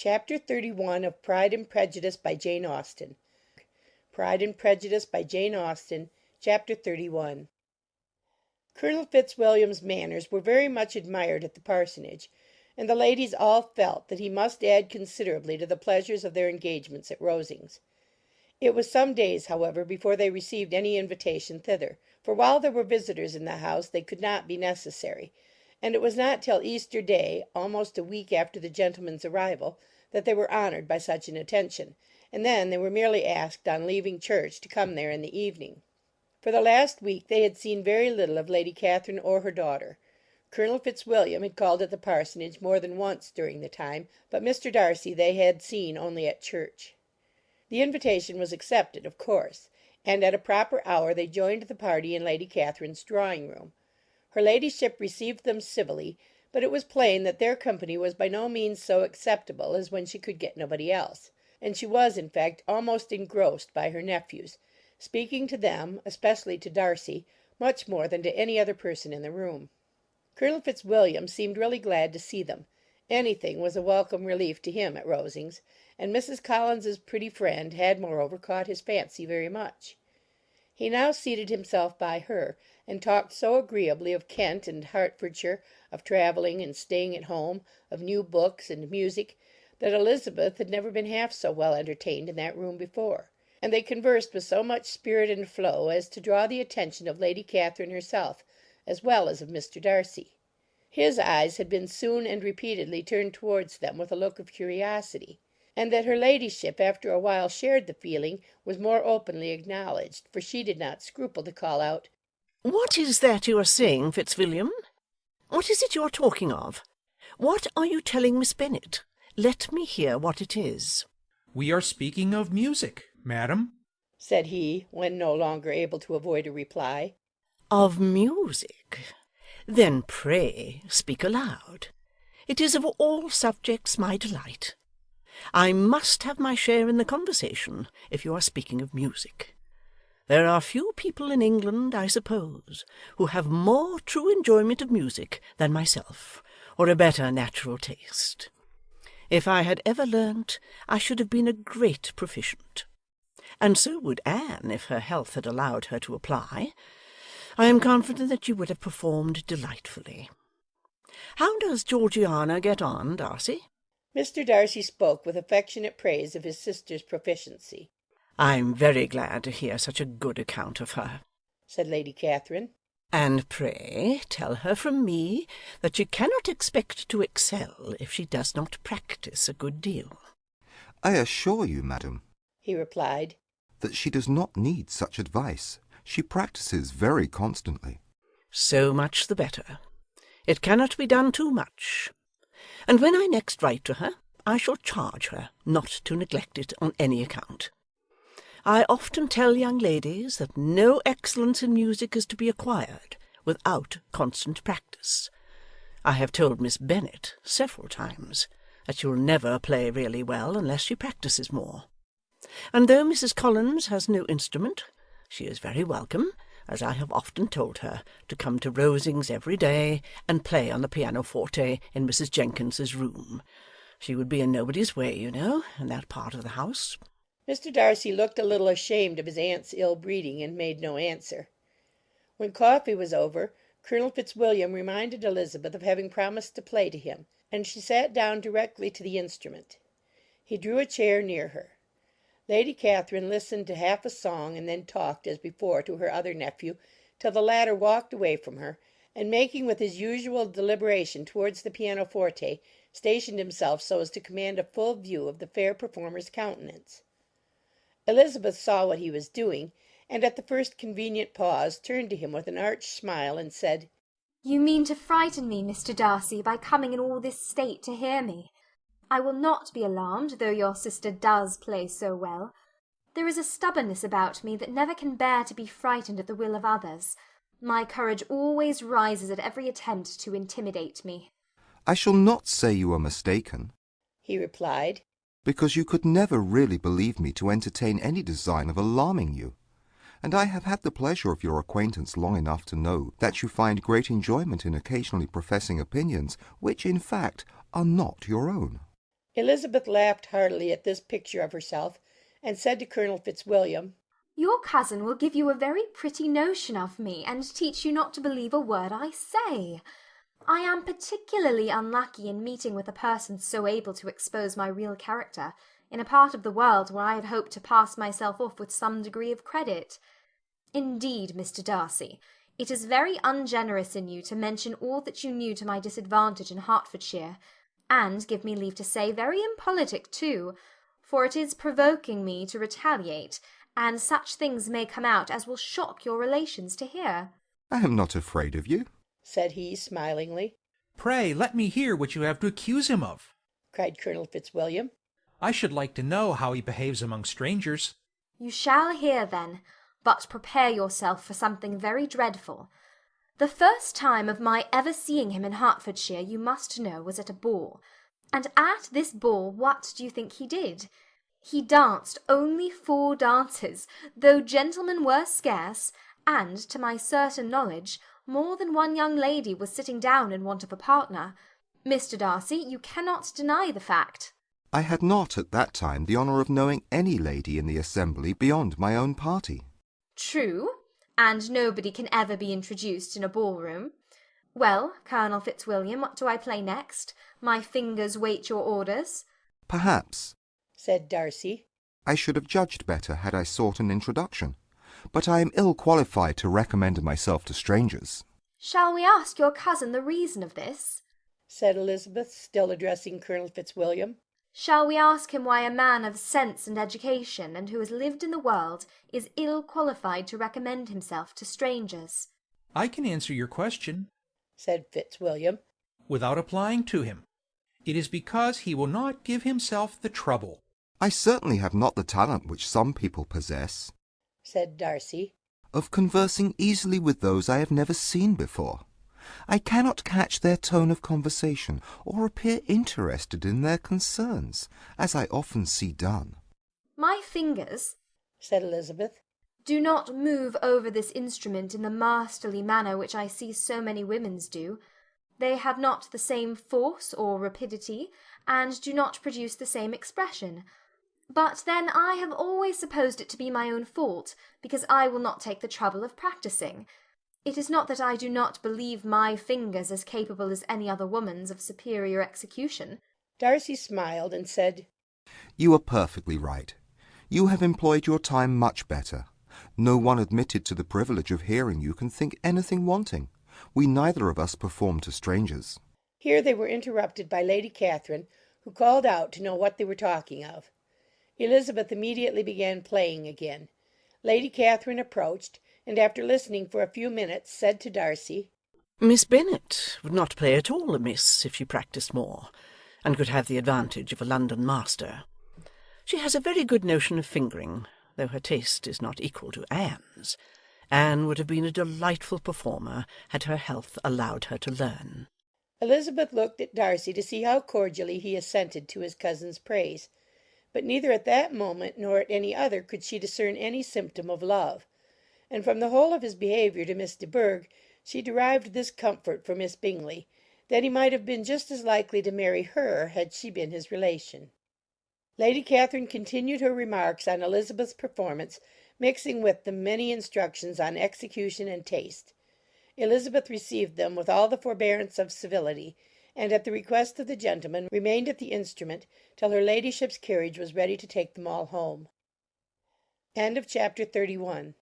Chapter 31 of Pride and Prejudice by Jane Austen. Pride and Prejudice by Jane Austen, Chapter 31. Colonel Fitzwilliam's manners were very much admired at the parsonage, and the ladies all felt that he must add considerably to the pleasures of their engagements at Rosings. It was some days, however, before they received any invitation thither, for while there were visitors in the house they could not be necessary, and it was not till Easter Day, almost a week after the gentlemen's arrival, that they were honoured by such an attention, and then they were merely asked on leaving church to come there in the evening. For the last week they had seen very little of Lady Catherine or her daughter. Colonel Fitzwilliam had called at the parsonage more than once during the time, but Mr. Darcy they had seen only at church. The invitation was accepted, of course, and at a proper hour they joined the party in Lady Catherine's drawing-room. Her ladyship received them civilly, but it was plain that their company was by no means so acceptable as when she could get nobody else, and she was, in fact, almost engrossed by her nephews, speaking to them, especially to Darcy, much more than to any other person in the room. Colonel Fitzwilliam seemed really glad to see them. Anything was a welcome relief to him at Rosings, and Mrs. Collins's pretty friend had, moreover, caught his fancy very much. He now seated himself by her, and talked so agreeably of Kent and Hertfordshire, of travelling and staying at home, of new books and music, that Elizabeth had never been half so well entertained in that room before, and they conversed with so much spirit and flow as to draw the attention of Lady Catherine herself, as well as of Mr. Darcy. His eyes had been soon and repeatedly turned towards them with a look of curiosity, and that her ladyship after a while shared the feeling was more openly acknowledged, for she did not scruple to call out, "What is that you are saying, Fitzwilliam? What is it you are talking of? What are you telling Miss Bennet? Let me hear what it is." "We are speaking of music, madam," said he, when no longer able to avoid a reply. "Of music? Then pray speak aloud. It is of all subjects my delight. I must have my share in the conversation, if you are speaking of music. There are few people in England, I suppose, who have more true enjoyment of music than myself, or a better natural taste. If I had ever learnt, I should have been a great proficient. And so would Anne, if her health had allowed her to apply. I am confident that you would have performed delightfully. How does Georgiana get on, Darcy?" Mr. Darcy spoke with affectionate praise of his sister's proficiency. "I'm very glad to hear such a good account of her," said Lady Catherine. "And pray tell her from me that she cannot expect to excel if she does not practise a good deal." "I assure you, madam," he replied, "that she does not need such advice. She practises very constantly." "So much the better. It cannot be done too much. And when I next write to her, I shall charge her not to neglect it on any account. I often tell young ladies that no excellence in music is to be acquired without constant practice. I have told Miss Bennet several times that she will never play really well unless she practises more. And though Mrs. Collins has no instrument, she is very welcome, as I have often told her, to come to Rosings every day and play on the pianoforte in Mrs. Jenkins's room. She would be in nobody's way, you know, in that part of the house." Mr. Darcy looked a little ashamed of his aunt's ill-breeding, and made no answer. When coffee was over, Colonel Fitzwilliam reminded Elizabeth of having promised to play to him, and she sat down directly to the instrument. He drew a chair near her. Lady Catherine listened to half a song, and then talked, as before, to her other nephew, till the latter walked away from her, and making with his usual deliberation towards the pianoforte, stationed himself so as to command a full view of the fair performer's countenance. Elizabeth saw what he was doing, and at the first convenient pause turned to him with an arch smile, and said, "You mean to frighten me, Mr. Darcy, by coming in all this state to hear me. I will not be alarmed, though your sister does play so well. There is a stubbornness about me that never can bear to be frightened at the will of others. My courage always rises at every attempt to intimidate me." "I shall not say you are mistaken," he replied, "because you could never really believe me to entertain any design of alarming you, and I have had the pleasure of your acquaintance long enough to know that you find great enjoyment in occasionally professing opinions which, in fact, are not your own." Elizabeth laughed heartily at this picture of herself, and said to Colonel Fitzwilliam, "Your cousin will give you a very pretty notion of me, and teach you not to believe a word I say. I am particularly unlucky in meeting with a person so able to expose my real character, in a part of the world where I had hoped to pass myself off with some degree of credit. Indeed, Mr. Darcy, it is very ungenerous in you to mention all that you knew to my disadvantage in Hertfordshire, and, give me leave to say, very impolitic too, for it is provoking me to retaliate, and such things may come out as will shock your relations to hear." I am not afraid of you, said he, smilingly. Pray let me hear what you have to accuse him of, cried Colonel Fitzwilliam. I should like to know how he behaves among strangers. "You shall hear, then, but prepare yourself for something very dreadful. The first time of my ever seeing him in Hertfordshire, you must know, was at a ball. And at this ball what do you think he did? He danced only 4 dances, though gentlemen were scarce, and, to my certain knowledge, more than one young lady was sitting down in want of a partner. Mr. Darcy, you cannot deny the fact." I had not at that time the honour of knowing any lady in the assembly beyond my own party. "True, and nobody can ever be introduced in a ball-room. Well, Colonel Fitzwilliam, what do I play next? My fingers wait your orders." Perhaps, said Darcy, I should have judged better had I sought an introduction, but I am ill qualified to recommend myself to strangers. "Shall we ask your cousin the reason of this?" said Elizabeth, still addressing Colonel Fitzwilliam. "Shall we ask him why a man of sense and education, and who has lived in the world, is ill qualified to recommend himself to strangers?" I can answer your question, said Fitzwilliam. without applying to him. It is because he will not give himself the trouble. I certainly have not the talent which some people possess, said Darcy, of conversing easily with those I have never seen before. I cannot catch their tone of conversation, or appear interested in their concerns, as I often see done. "My fingers," said Elizabeth, "do not move over this instrument in the masterly manner which I see so many women's do. They have not the same force or rapidity, and do not produce the same expression. But then I have always supposed it to be my own fault, because I will not take the trouble of practising. It is not that I do not believe my fingers as capable as any other woman's of superior execution." Darcy smiled and said, You are perfectly right. You have employed your time much better. No one admitted to the privilege of hearing you can think anything wanting. We neither of us perform to strangers. Here they were interrupted by Lady Catherine, who called out to know what they were talking of. Elizabeth immediately began playing again. Lady Catherine approached, and after listening for a few minutes, said to Darcy, Miss Bennet would not play at all amiss if she practised more, and could have the advantage of a London master. She has a very good notion of fingering, though her taste is not equal to Anne's. Anne would have been a delightful performer had her health allowed her to learn. Elizabeth looked at Darcy to see how cordially he assented to his cousin's praise, but neither at that moment nor at any other could she discern any symptom of love, and from the whole of his behaviour to Miss de Bourgh she derived this comfort for Miss Bingley, that he might have been just as likely to marry her had she been his relation. Lady Catherine continued her remarks on Elizabeth's performance, mixing with them many instructions on execution and taste. Elizabeth received them with all the forbearance of civility, and at the request of the gentleman remained at the instrument till her ladyship's carriage was ready to take them all home. End of chapter 31.